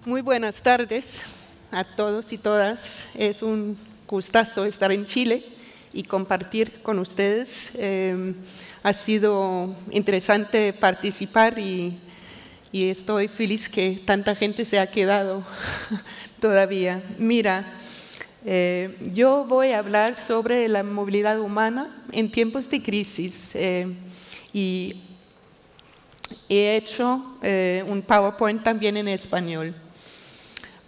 Muy buenas tardes a todos y todas. Es un gustazo estar en Chile y compartir con ustedes. Ha sido interesante participar y estoy feliz que tanta gente se ha quedado todavía. Mira, yo voy a hablar sobre la movilidad humana en tiempos de crisis y he hecho un PowerPoint también en español.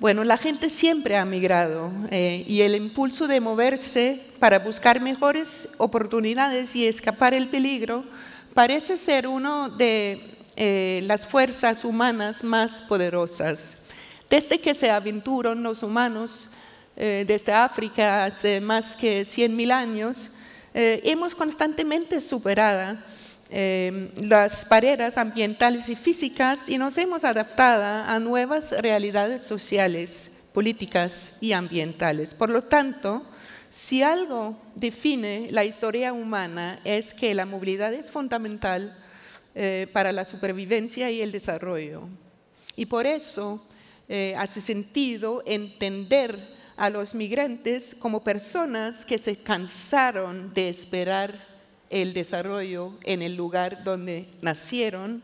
Bueno, la gente siempre ha migrado y el impulso de moverse para buscar mejores oportunidades y escapar el peligro parece ser una de las fuerzas humanas más poderosas. Desde que se aventuraron los humanos desde África hace más que 100.000 años, hemos constantemente superado las barreras ambientales y físicas y nos hemos adaptado a nuevas realidades sociales, políticas y ambientales. Por lo tanto, si algo define la historia humana es que la movilidad es fundamental para la supervivencia y el desarrollo. Y por eso hace sentido entender a los migrantes como personas que se cansaron de esperar el desarrollo en el lugar donde nacieron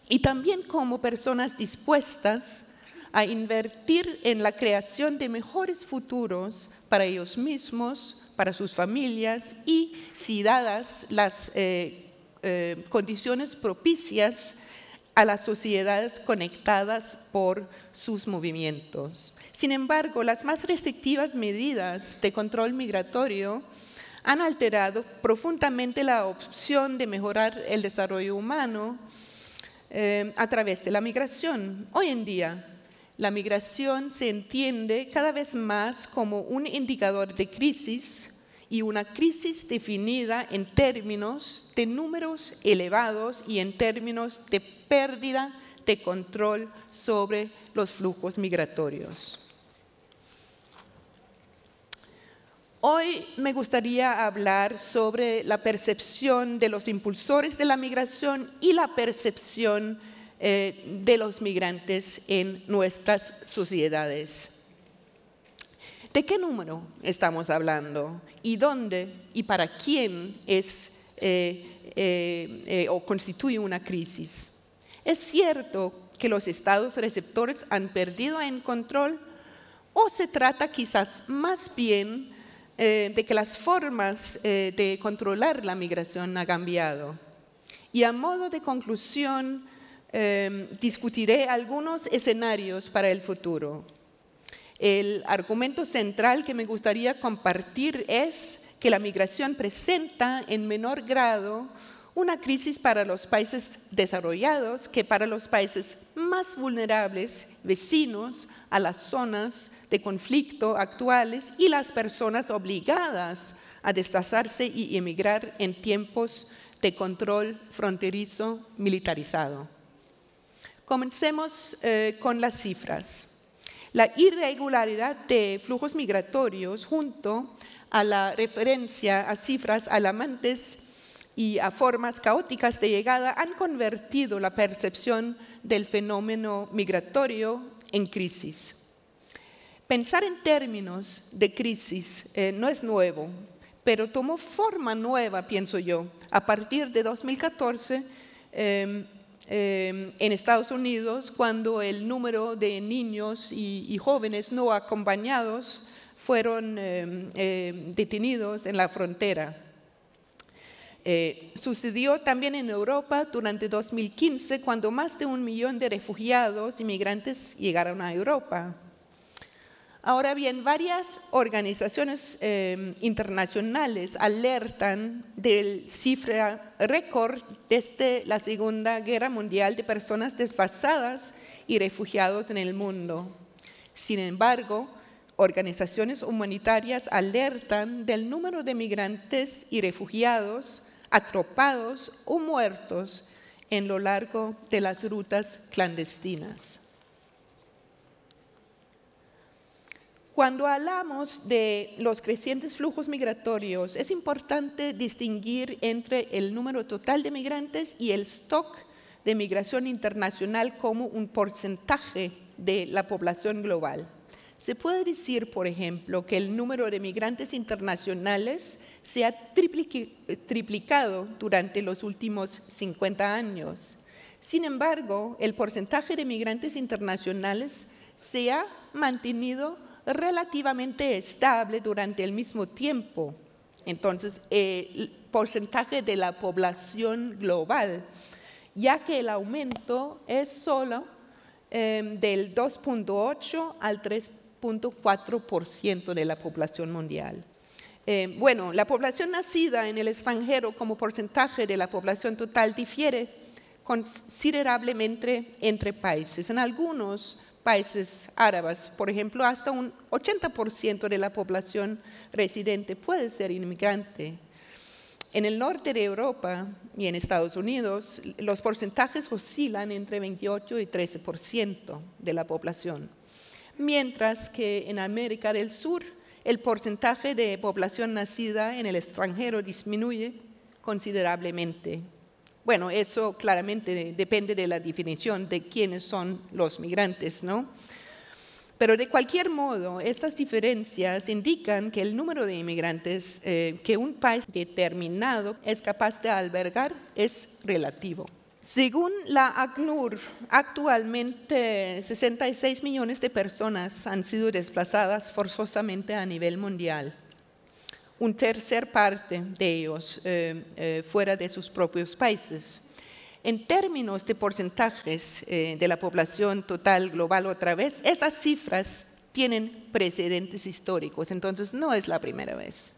y también como personas dispuestas a invertir en la creación de mejores futuros para ellos mismos, para sus familias y, si dadas las condiciones propicias, a las sociedades conectadas por sus movimientos. Sin embargo, las más restrictivas medidas de control migratorio han alterado profundamente la opción de mejorar el desarrollo humano a través de la migración. Hoy en día, la migración se entiende cada vez más como un indicador de crisis y una crisis definida en términos de números elevados y en términos de pérdida de control sobre los flujos migratorios. Hoy me gustaría hablar sobre la percepción de los impulsores de la migración y la percepción de los migrantes en nuestras sociedades. ¿De qué número estamos hablando? ¿Y dónde y para quién es o constituye una crisis? ¿Es cierto que los estados receptores han perdido el control? ¿O se trata quizás más bien de que las formas de controlar la migración han cambiado? Y a modo de conclusión, discutiré algunos escenarios para el futuro. El argumento central que me gustaría compartir es que la migración presenta en menor grado una crisis para los países desarrollados que para los países más vulnerables, vecinos a las zonas de conflicto actuales y las personas obligadas a desplazarse y emigrar en tiempos de control fronterizo militarizado. Comencemos con las cifras. La irregularidad de flujos migratorios junto a la referencia a cifras alarmantes y a formas caóticas de llegada han convertido la percepción del fenómeno migratorio en crisis. Pensar en términos de crisis no es nuevo, pero tomó forma nueva, pienso yo, a partir de 2014 en Estados Unidos, cuando el número de niños y jóvenes no acompañados fueron detenidos en la frontera. Sucedió también en Europa durante 2015, cuando más de 1 millón de refugiados inmigrantes llegaron a Europa. Ahora bien, varias organizaciones internacionales alertan del cifra récord desde la Segunda Guerra Mundial de personas desplazadas y refugiados en el mundo. Sin embargo, organizaciones humanitarias alertan del número de migrantes y refugiados atrapados o muertos en lo largo de las rutas clandestinas. Cuando hablamos de los crecientes flujos migratorios, es importante distinguir entre el número total de migrantes y el stock de migración internacional como un porcentaje de la población global. Se puede decir, por ejemplo, que el número de migrantes internacionales se ha triplicado durante los últimos 50 años. Sin embargo, el porcentaje de migrantes internacionales se ha mantenido relativamente estable durante el mismo tiempo. Entonces, el porcentaje de la población global, ya que el aumento es solo del 2.8 al 3.4% de la población mundial. Bueno, la población nacida en el extranjero como porcentaje de la población total difiere considerablemente entre países. En algunos países árabes, por ejemplo, hasta un 80% de la población residente puede ser inmigrante. En el norte de Europa y en Estados Unidos, los porcentajes oscilan entre 28 y 13% de la población, mientras que en América del Sur el porcentaje de población nacida en el extranjero disminuye considerablemente. Bueno, eso claramente depende de la definición de quiénes son los migrantes, ¿no? Pero de cualquier modo, estas diferencias indican que el número de inmigrantes que un país determinado es capaz de albergar es relativo. Según la ACNUR, actualmente 66 millones de personas han sido desplazadas forzosamente a nivel mundial. Un tercer parte de ellos fuera de sus propios países. En términos de porcentajes de la población total global otra vez, esas cifras tienen precedentes históricos, entonces no es la primera vez.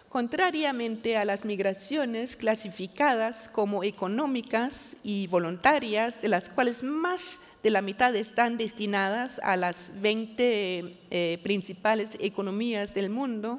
Contrariamente a las migraciones clasificadas como económicas y voluntarias, de las cuales más de la mitad están destinadas a las 20 principales economías del mundo,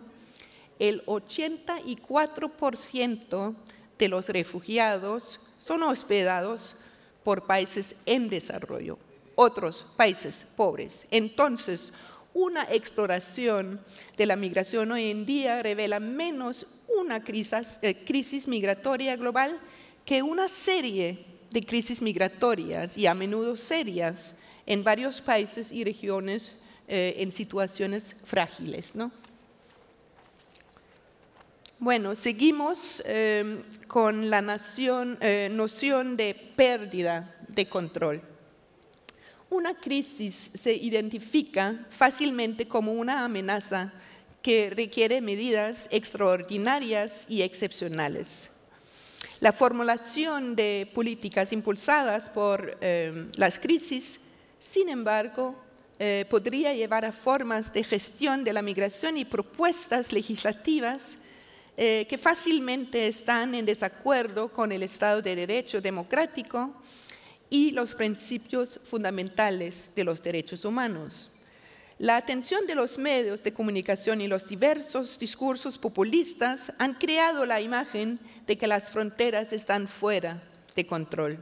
el 84% de los refugiados son hospedados por países en desarrollo, otros países pobres. Entonces, una exploración de la migración hoy en día revela menos una crisis migratoria global que una serie de crisis migratorias y a menudo serias en varios países y regiones en situaciones frágiles, ¿no? Bueno, seguimos con la noción de pérdida de control. Una crisis se identifica fácilmente como una amenaza que requiere medidas extraordinarias y excepcionales. La formulación de políticas impulsadas por las crisis, sin embargo, podría llevar a formas de gestión de la migración y propuestas legislativas que fácilmente están en desacuerdo con el Estado de Derecho democrático y los principios fundamentales de los derechos humanos. La atención de los medios de comunicación y los diversos discursos populistas han creado la imagen de que las fronteras están fuera de control.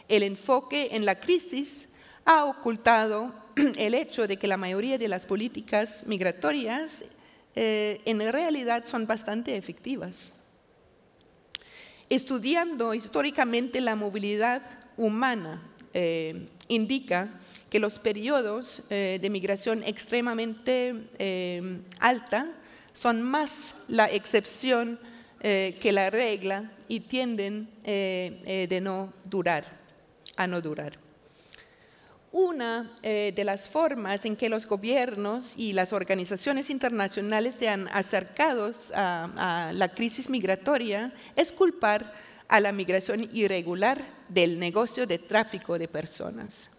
El enfoque en la crisis ha ocultado el hecho de que la mayoría de las políticas migratorias en realidad son bastante efectivas. Estudiando históricamente la movilidad humana indica que los periodos de migración extremadamente alta son más la excepción que la regla y tienden a no durar. Una de las formas en que los gobiernos y las organizaciones internacionales se han acercado a la crisis migratoria es culpar a la migración irregular del negocio de tráfico de personas.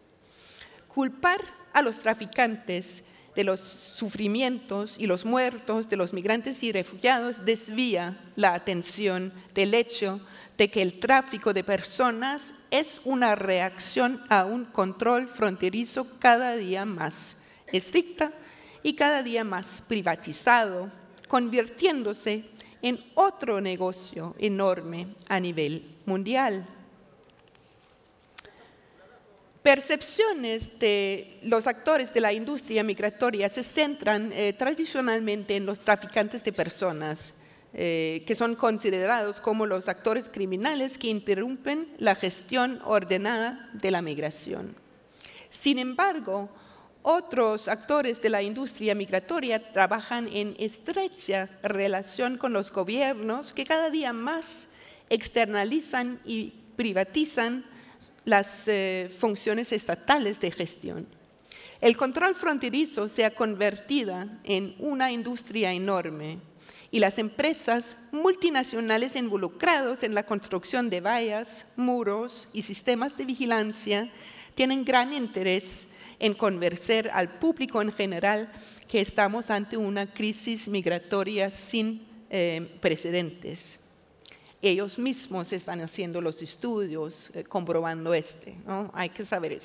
Culpar a los traficantes de los sufrimientos y los muertos de los migrantes y refugiados desvía la atención del hecho de que el tráfico de personas es una reacción a un control fronterizo cada día más estricta y cada día más privatizado, convirtiéndose en otro negocio enorme a nivel mundial. Percepciones de los actores de la industria migratoria se centran tradicionalmente en los traficantes de personas, que son considerados como los actores criminales que interrumpen la gestión ordenada de la migración. Sin embargo, otros actores de la industria migratoria trabajan en estrecha relación con los gobiernos que cada día más externalizan y privatizan las funciones estatales de gestión. El control fronterizo se ha convertido en una industria enorme y las empresas multinacionales involucradas en la construcción de vallas, muros y sistemas de vigilancia tienen gran interés en convencer al público en general que estamos ante una crisis migratoria sin precedentes. Ellos mismos están haciendo los estudios comprobando ¿no? Hay que saber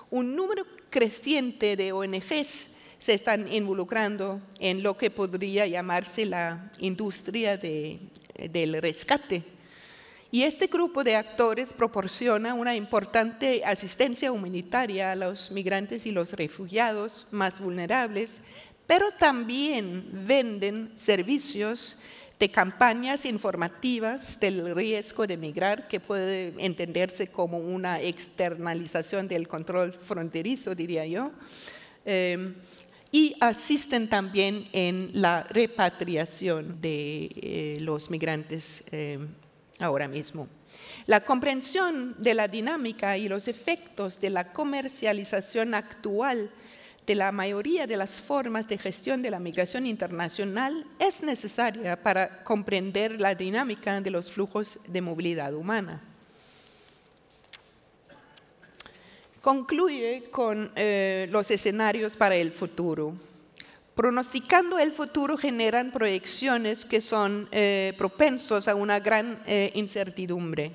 Un número creciente de ONGs se están involucrando en lo que podría llamarse la industria del rescate. Y este grupo de actores proporciona una importante asistencia humanitaria a los migrantes y los refugiados más vulnerables, pero también venden servicios de campañas informativas del riesgo de migrar, que puede entenderse como una externalización del control fronterizo, diría yo, y asisten también en la repatriación de los migrantes ahora mismo. La comprensión de la dinámica y los efectos de la comercialización actual de la mayoría de las formas de gestión de la migración internacional es necesaria para comprender la dinámica de los flujos de movilidad humana. Concluye con los escenarios para el futuro. Pronosticando el futuro generan proyecciones que son propensos a una gran incertidumbre.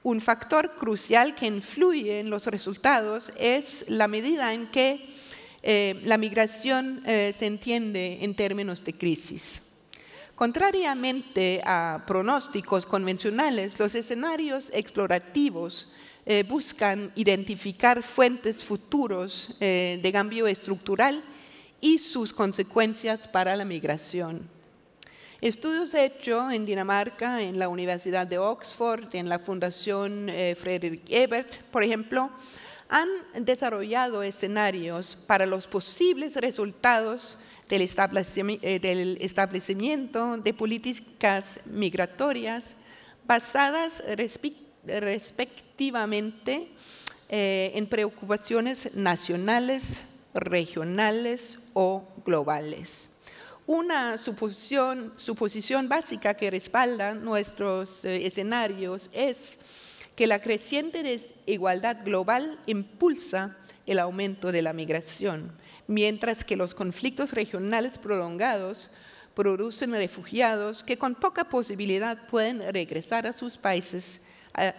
Un factor crucial que influye en los resultados es la medida en que la migración se entiende en términos de crisis. Contrariamente a pronósticos convencionales, los escenarios explorativos buscan identificar fuentes futuros de cambio estructural y sus consecuencias para la migración. Estudios hechos en Dinamarca, en la Universidad de Oxford, en la Fundación Frederick Ebert, por ejemplo, han desarrollado escenarios para los posibles resultados del establecimiento de políticas migratorias basadas respectivamente en preocupaciones nacionales, regionales o globales. Una suposición básica que respalda nuestros escenarios es que la creciente desigualdad global impulsa el aumento de la migración, mientras que los conflictos regionales prolongados producen refugiados que con poca posibilidad pueden regresar a sus países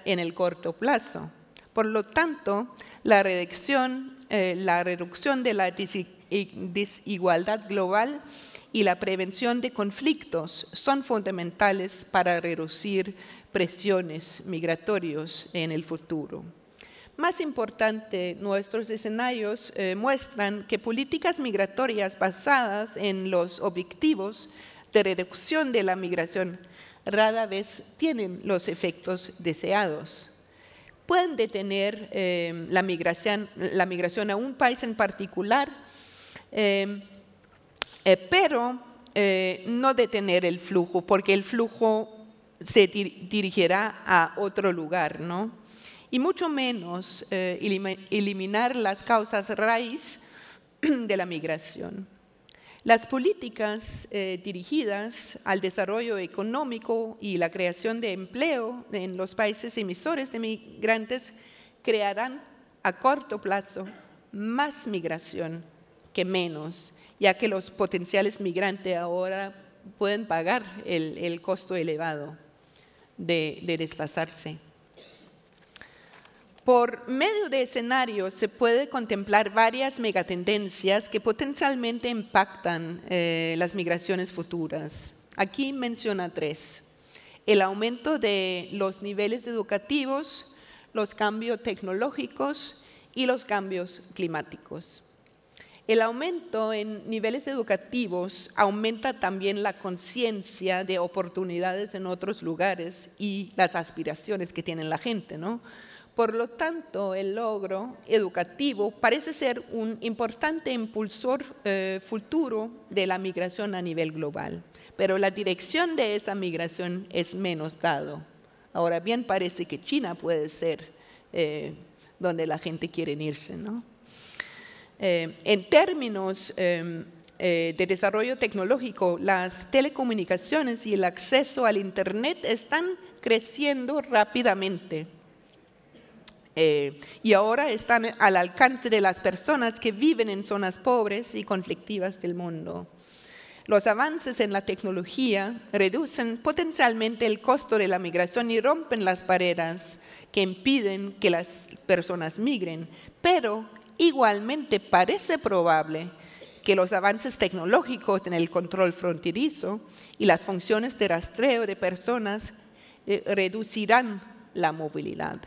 en el corto plazo. Por lo tanto, la reducción de la desigualdad global y la prevención de conflictos son fundamentales para reducir presiones migratorias en el futuro. Más importante, nuestros escenarios muestran que políticas migratorias basadas en los objetivos de reducción de la migración rara vez tienen los efectos deseados. Pueden detener la migración a un país en particular, pero no detener el flujo, porque el flujo se dirigirá a otro lugar, ¿no? Y mucho menos eliminar las causas raíz de la migración. Las políticas dirigidas al desarrollo económico y la creación de empleo en los países emisores de migrantes crearán a corto plazo más migración que menos, ya que los potenciales migrantes ahora pueden pagar el costo elevado de desplazarse. Por medio de escenarios se puede contemplar varias megatendencias que potencialmente impactan las migraciones futuras. Aquí menciona 3. El aumento de los niveles educativos, los cambios tecnológicos y los cambios climáticos. El aumento en niveles educativos aumenta también la conciencia de oportunidades en otros lugares y las aspiraciones que tiene la gente, ¿no? Por lo tanto, el logro educativo parece ser un importante impulsor futuro de la migración a nivel global, pero la dirección de esa migración es menos dado. Ahora bien, parece que China puede ser donde la gente quiere irse, ¿no? En términos de desarrollo tecnológico, las telecomunicaciones y el acceso al Internet están creciendo rápidamente y ahora están al alcance de las personas que viven en zonas pobres y conflictivas del mundo. Los avances en la tecnología reducen potencialmente el costo de la migración y rompen las barreras que impiden que las personas migren, pero igualmente parece probable que los avances tecnológicos en el control fronterizo y las funciones de rastreo de personas reducirán la movilidad.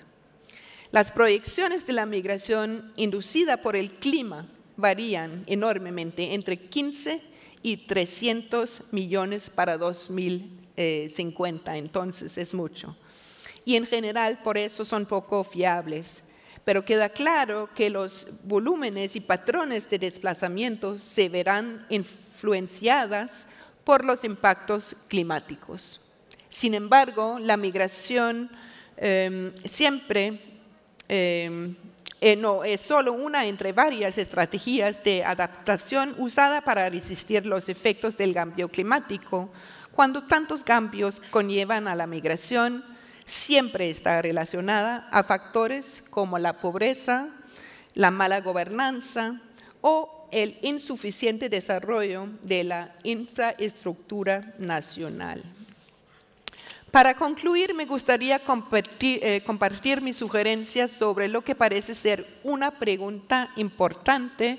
Las proyecciones de la migración inducida por el clima varían enormemente, entre 15 y 300 millones para 2050, entonces es mucho. Y en general por eso son poco fiables. Pero queda claro que los volúmenes y patrones de desplazamiento se verán influenciadas por los impactos climáticos. Sin embargo, la migración no es solo una entre varias estrategias de adaptación usada para resistir los efectos del cambio climático. Cuando tantos cambios conllevan a la migración, siempre está relacionada a factores como la pobreza, la mala gobernanza o el insuficiente desarrollo de la infraestructura nacional. Para concluir, me gustaría compartir mis sugerencias sobre lo que parece ser una pregunta importante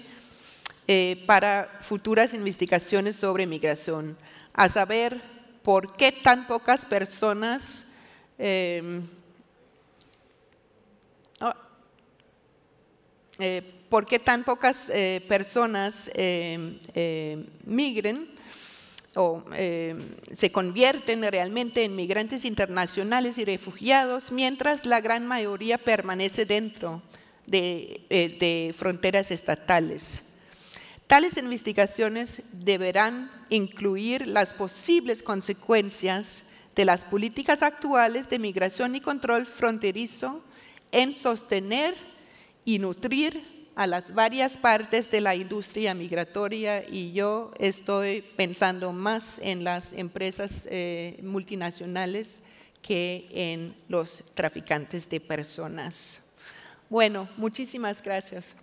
para futuras investigaciones sobre migración, a saber, ¿por qué tan pocas personas migren o se convierten realmente en migrantes internacionales y refugiados, mientras la gran mayoría permanece dentro de fronteras estatales? Tales investigaciones deberán incluir las posibles consecuencias de las políticas actuales de migración y control fronterizo en sostener y nutrir a las varias partes de la industria migratoria, y yo estoy pensando más en las empresas multinacionales que en los traficantes de personas. Bueno, muchísimas gracias.